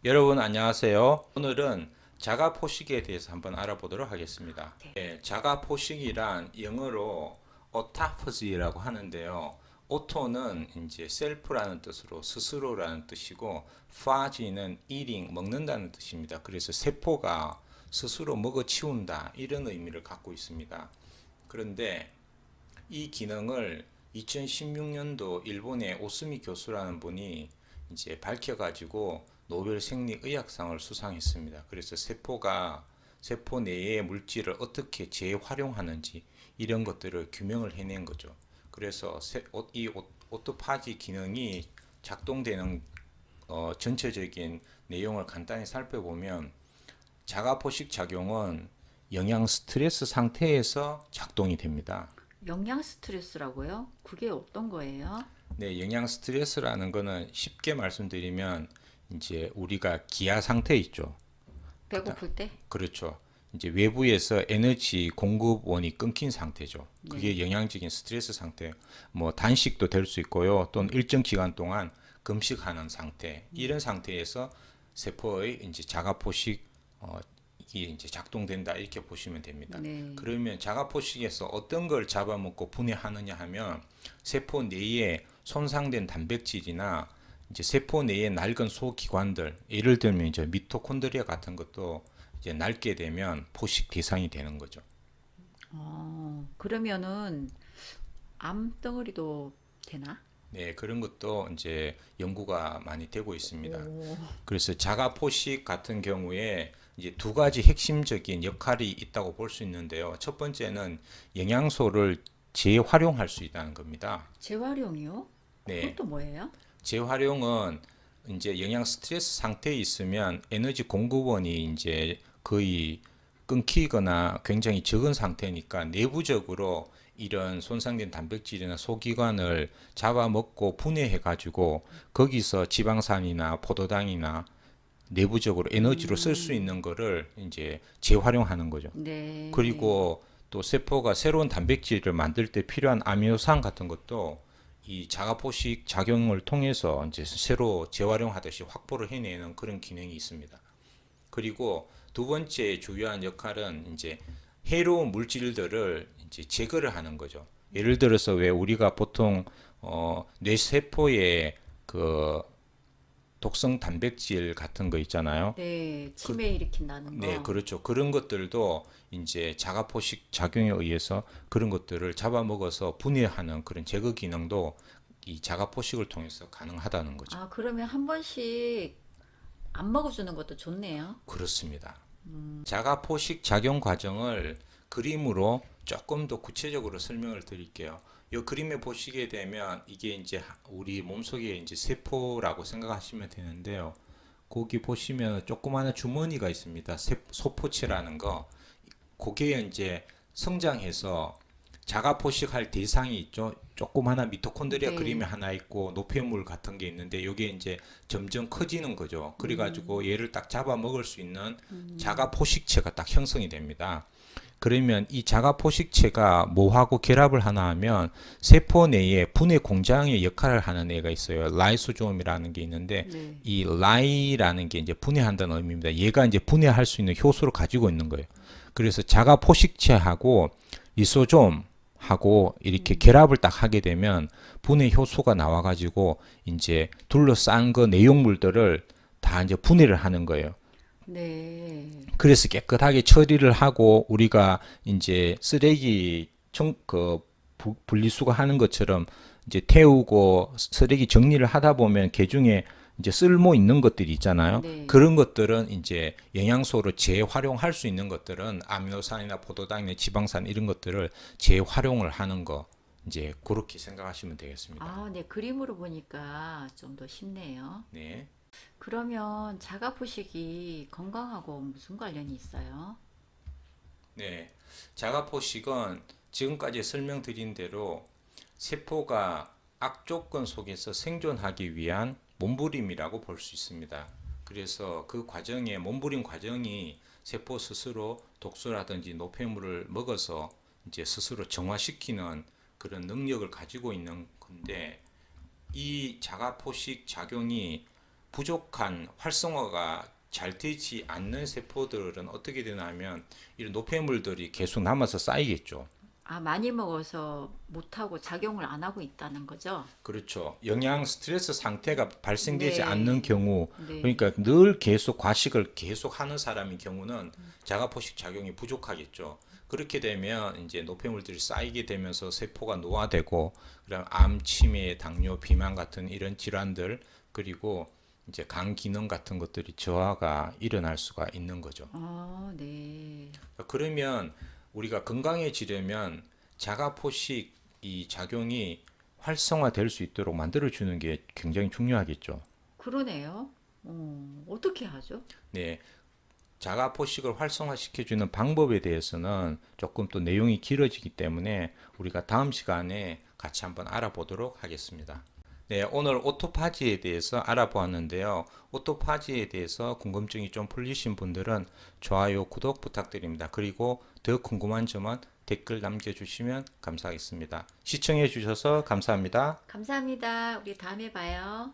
여러분 안녕하세요. 오늘은 자가 포식에 대해서 한번 알아보도록 하겠습니다. 네, 자가 포식이란 영어로 autophagy라고 하는데요. 오토는 이제 셀프라는 뜻으로 스스로라는 뜻이고, phagy는 eating 먹는다는 뜻입니다. 그래서 세포가 스스로 먹어 치운다 이런 의미를 갖고 있습니다. 그런데 이 기능을 2016년도 일본의 오스미 교수라는 분이 이제 밝혀가지고 노벨 생리의학상을 수상했습니다. 그래서 세포 내의 물질을 어떻게 재활용하는지 이런 것들을 규명을 해낸 거죠. 그래서 이 오토파지 기능이 작동되는 전체적인 내용을 간단히 살펴보면, 자가포식 작용은 영양 스트레스 상태에서 작동이 됩니다. 영양 스트레스라고요? 그게 어떤 거예요? 네, 영양 스트레스라는 거는 쉽게 말씀드리면 이제 우리가 기아 상태 있죠. 그다 배고플 때? 그렇죠. 이제 외부에서 에너지 공급원이 끊긴 상태죠. 네. 그게 영양적인 스트레스 상태. 뭐 단식도 될 수 있고요. 또는 일정 기간 동안 금식하는 상태. 이런 상태에서 세포의 이제 자가포식 이게 이제 작동된다 이렇게 보시면 됩니다. 네. 그러면 자가포식에서 어떤 걸 잡아먹고 분해하느냐 하면, 세포 내에 손상된 단백질이나 이제 세포 내의 낡은 소기관들, 예를 들면 이제 미토콘드리아 같은 것도 이제 낡게 되면 포식 대상이 되는 거죠. 그러면은 암덩어리도 되나? 네, 그런 것도 이제 연구가 많이 되고 있습니다. 오. 그래서 자가 포식 같은 경우에 이제 두 가지 핵심적인 역할이 있다고 볼 수 있는데요. 첫 번째는 영양소를 재활용할 수 있다는 겁니다. 재활용이요? 네, 그것도 뭐예요? 재활용은 이제 영양 스트레스 상태에 있으면 에너지 공급원이 이제 거의 끊기거나 굉장히 적은 상태니까, 내부적으로 이런 손상된 단백질이나 소기관을 잡아먹고 분해해 가지고 거기서 지방산이나 포도당이나 내부적으로 에너지로 쓸 수 있는 거를 이제 재활용하는 거죠. 네. 그리고 또 세포가 새로운 단백질을 만들 때 필요한 아미노산 같은 것도 이 자가포식 작용을 통해서 이제 새로 재활용하듯이 확보를 해내는 그런 기능이 있습니다. 그리고 두 번째 주요한 역할은 이제 해로운 물질들을 이제 제거를 하는 거죠. 예를 들어서 왜 우리가 보통 뇌세포에 그 독성 단백질 같은 거 있잖아요. 네. 그, 치매 일으킨다는 네, 거. 그렇죠. 그런 것들도 이제 자가포식 작용에 의해서 그런 것들을 잡아먹어서 분해하는 그런 제거 기능도 이 자가포식을 통해서 가능하다는 거죠. 아, 그러면 한 번씩 안 먹어주는 것도 좋네요. 그렇습니다. 자가포식 작용 과정을 그림으로 조금 더 구체적으로 설명을 드릴게요. 이 그림에 보시게 되면 이게 이제 우리 몸속에 이제 세포라고 생각하시면 되는데요. 거기 보시면 조그마한 주머니가 있습니다. 소포체라는 거. 그게 이제 성장해서 자가 포식할 대상이 있죠. 조그마한 미토콘드리아 그림이 네. 하나 있고 노폐물 같은 게 있는데, 이게 이제 점점 커지는 거죠. 그래가지고 얘를 딱 잡아 먹을 수 있는 자가 포식체가 딱 형성이 됩니다. 그러면 이 자가 포식체가 뭐하고 결합을 하나 하면 세포 내에 분해 공장의 역할을 하는 애가 있어요. 라이소솜이라는 게 있는데, 네. 이 라이라는 게 이제 분해한다는 의미입니다. 얘가 이제 분해할 수 있는 효소를 가지고 있는 거예요. 그래서 자가 포식체하고 리소솜하고 이렇게 결합을 딱 하게 되면 분해 효소가 나와가지고 이제 둘러싼 그 내용물들을 다 이제 분해를 하는 거예요. 네. 그래서 깨끗하게 처리를 하고 우리가 이제 쓰레기 분리수거 하는 것처럼 이제 태우고 쓰레기 정리를 하다 보면 그 중에 이제 쓸모 있는 것들이 있잖아요. 네. 그런 것들은 이제 영양소로 재활용할 수 있는 것들은 아미노산이나 포도당이나 지방산 이런 것들을 재활용을 하는 거, 이제 그렇게 생각하시면 되겠습니다. 아, 네. 그림으로 보니까 좀 더 쉽네요. 네. 그러면 자가포식이 건강하고 무슨 관련이 있어요? 네. 자가포식은 지금까지 설명드린 대로 세포가 악조건 속에서 생존하기 위한 몸부림이라고 볼 수 있습니다. 그래서 그 과정에, 몸부림 과정이 세포 스스로 독소라든지 노폐물을 먹어서 이제 스스로 정화시키는 그런 능력을 가지고 있는 건데, 이 자가포식 작용이 부족한 활성화가 잘 되지 않는 세포들은 어떻게 되냐면 이런 노폐물들이 계속 남아서 쌓이겠죠. 아, 많이 먹어서 못하고 작용을 안 하고 있다는 거죠? 그렇죠. 영양 스트레스 상태가 발생되지 네. 않는 경우, 네. 그러니까 늘 계속 과식을 계속 하는 사람인 경우는 자가포식 작용이 부족하겠죠. 그렇게 되면 이제 노폐물들이 쌓이게 되면서 세포가 노화되고, 그다음 암, 치매, 당뇨, 비만 같은 이런 질환들, 그리고 이제 간 기능 같은 것들이 저하가 일어날 수가 있는 거죠. 네. 그러면 우리가 건강해지려면 자가포식 이 작용이 활성화될 수 있도록 만들어주는 게 굉장히 중요하겠죠. 그러네요. 어떻게 하죠? 네, 자가포식을 활성화시켜주는 방법에 대해서는 조금 또 내용이 길어지기 때문에 우리가 다음 시간에 같이 한번 알아보도록 하겠습니다. 네, 오늘 오토파지에 대해서 알아보았는데요. 오토파지에 대해서 궁금증이 좀 풀리신 분들은 좋아요, 구독 부탁드립니다. 그리고 더 궁금한 점은 댓글 남겨주시면 감사하겠습니다. 시청해 주셔서 감사합니다. 감사합니다. 우리 다음에 봐요.